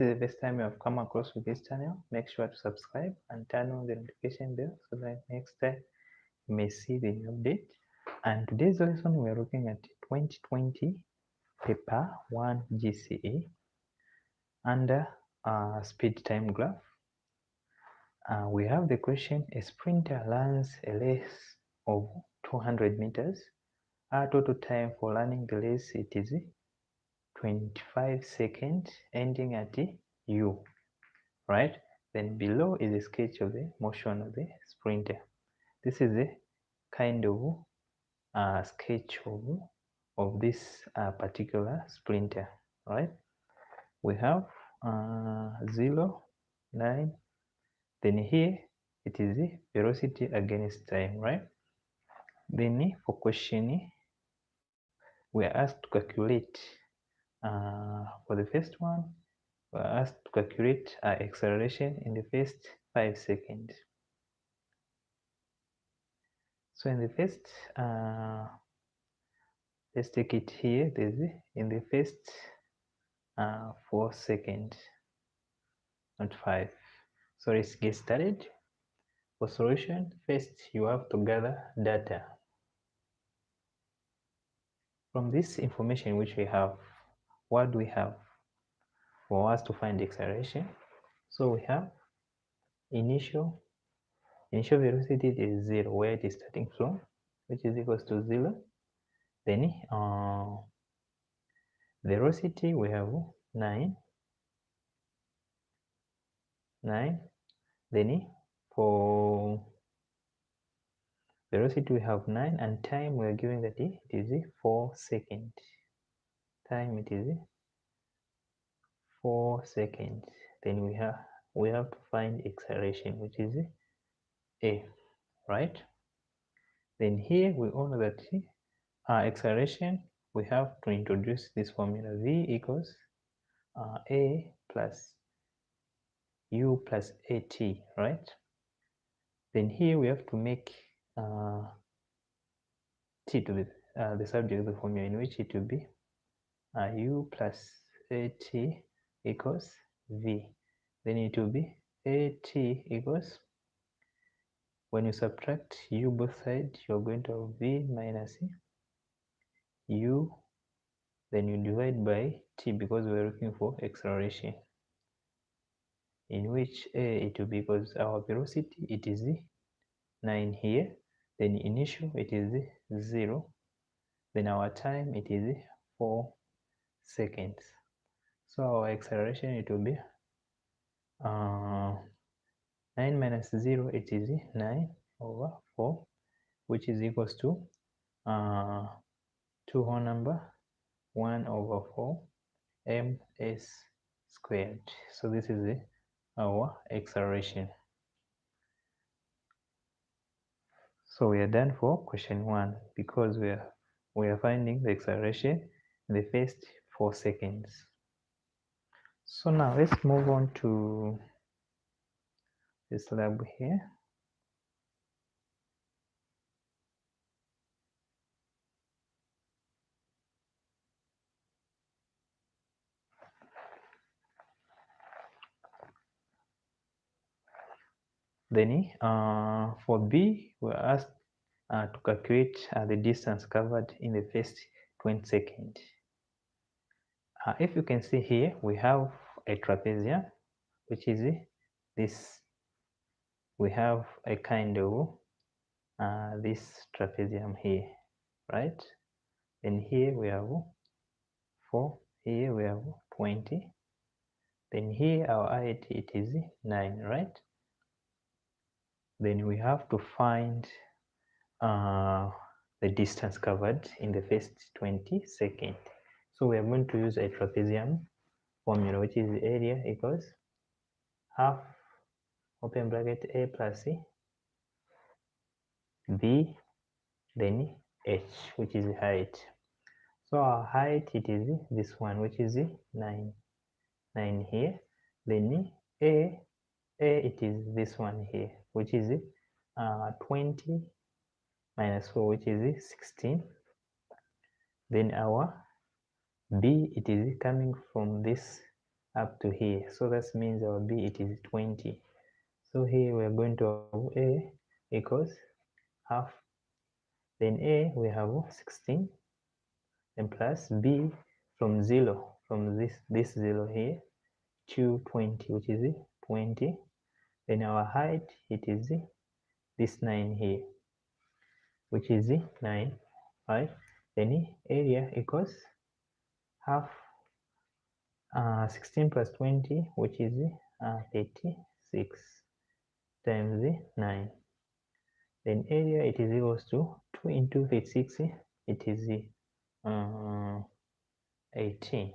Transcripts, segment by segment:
This is the first time you have come across with this channel, make sure to subscribe and turn on the notification bell so that next time you may see the new update. And today's lesson we are looking at 2020 paper 1 GCE under speed time graph. We have the question: a sprinter runs a race of 200 meters. Our total time for running the race it is 25 seconds, ending at U, right? Then below is a sketch of the motion of the sprinter. This is a kind of sketch of this particular sprinter, right? We have 0, 9, then here it is the velocity against time, right? Then for question, we are asked to calculate, for the first one, we are asked to calculate acceleration in the first 5 seconds. So in the first, let's take it here, there's in the first 4 seconds, not 5. So let's get started. For solution, first you have to gather data. From this information which we have, what do we have for us to find the acceleration? So we have initial velocity is 0, where it is starting from, which is equals to 0. Then velocity we have 9. Then for velocity we have 9, and time we are given that it is 4 seconds. Time it is 4 seconds. Then we have to find acceleration, which is a, right? Then here we all know that acceleration we have to introduce this formula: v equals a plus u plus at, right? Then here we have to make t to be the subject of the formula, in which it will be u plus at equals v. Then it will be at equals, when you subtract u both sides, you're going to have v minus u, then you divide by t, because we're looking for acceleration, in which it will be, because our velocity it is 9 here, then initial it is 0, then our time it is 4 seconds. So our acceleration it will be 9 minus 0, it is 9 over 4, which is equals to 2 whole number 1 over 4 ms squared. So this is our acceleration. So we are done for question 1, because we are finding the acceleration in the first 4 seconds. So now let's move on to this lab here. Then for B, we're asked to calculate the distance covered in the first 20 seconds. If you can see here, we have a trapezium, which is this. We have a kind of this trapezium here, right? And here we have 4, here we have 20. Then here our height it is 9, right? Then we have to find the distance covered in the first 20 seconds. So we are going to use a trapezium formula, which is area equals half open bracket a plus c b, then h, which is height. So our height it is this one, which is 9 here. Then a it is this one here, which is 20 minus 4, which is 16. Then our b it is coming from this up to here. So that means our B it is 20. So here we are going to have A equals half. Then A we have 16, then plus B from 0, from this 0 here to 20, which is 20. Then our height it is this 9 here, which is 9, right? Then area equals half 16 plus 20, which is 36 times 9. Then area it is equals to 2 into 36, it is 18.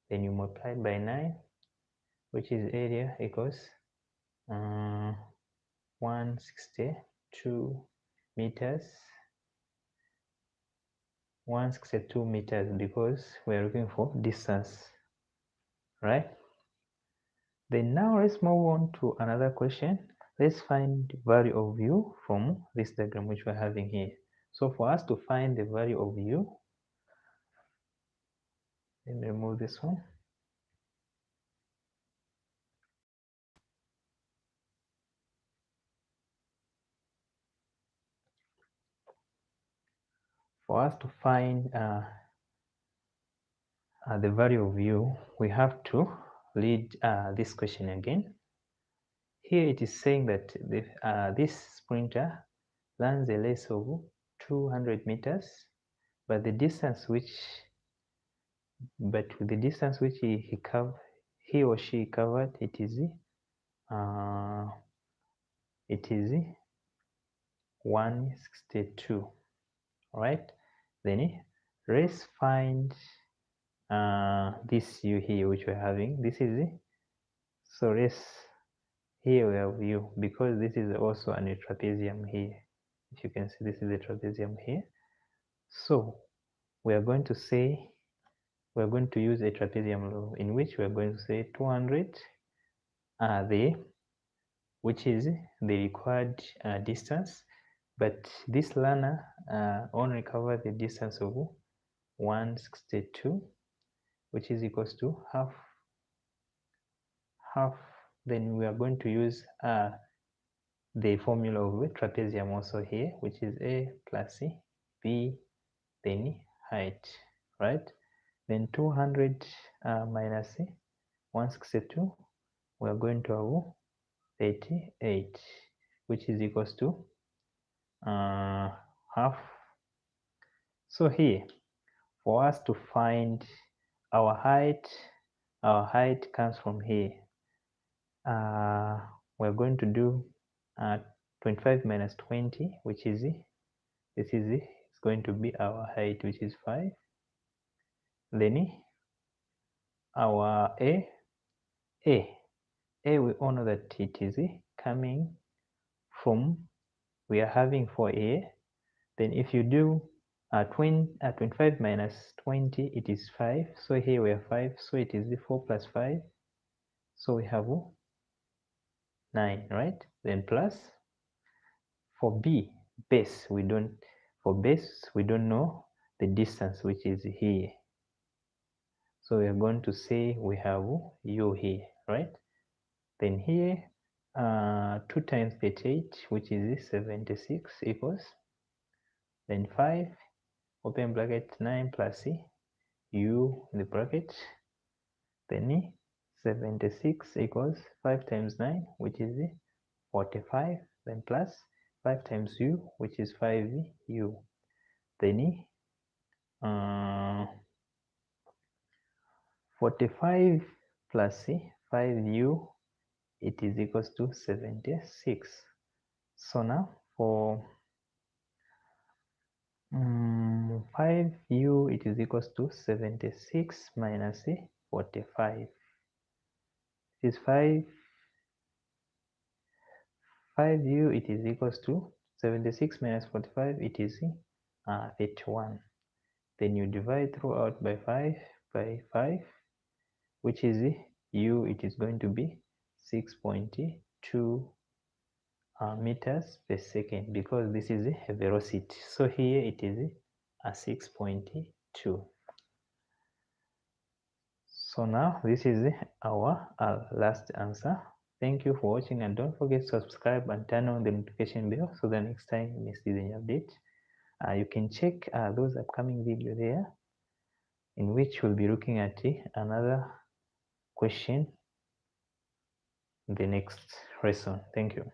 Then you multiply by 9, which is area equals 162 meters. 162 meters, because we are looking for distance, right? Then now let's move on to another question. Let's find the value of u from this diagram which we're having here. So for us to find the value of u, let me remove this one. For us to find the value of u, we have to read this question again. Here it is saying that this sprinter runs a race of 200 meters, but the distance which he or she covered, it is 162. Right? Then let's find this u here which we're having. This is so let's here we have u, because this is also a trapezium here. If you can see, this is a trapezium here. So we are going to say, we are going to use a trapezium law, in which we are going to say 200 which is the required distance, but this learner only covered the distance of 162, which is equals to half. Then we are going to use the formula of trapezium also here, which is a plus c, b, then height, right? Then 200 minus 162, we are going to have 38, which is equals to half. So here, for us to find our height comes from here. We're going to do 25 minus 20, which is it's going to be our height, which is 5. Then our a we all know that it is coming from, we are having for a. Then if you do 25 minus 20, it is 5. So here we have 5, so it is 4 plus 5. So we have 9, right? Then plus for b, base, we don't know the distance, which is here. So we are going to say we have u here, right? Then here 2 times 38, which is 76, equals, then 5, open bracket, 9 plus u in the bracket, then 76 equals 5 times 9, which is 45, then plus 5 times u, which is 5u. Then 45 plus 5u, it is equals to 76. So now for 5u, it is equals to 76 minus 45. It is 5u, it is equals to 76 minus 45, it is 31. Then you divide throughout by 5, which is u, it is going to be 6.2 meters per second, because this is a velocity. So here it is a 6.2. So now this is our last answer. Thank you for watching, and don't forget to subscribe and turn on the notification bell so that next time you may see the new update. You can check those upcoming videos there, in which we'll be looking at another question in the next lesson. Thank you.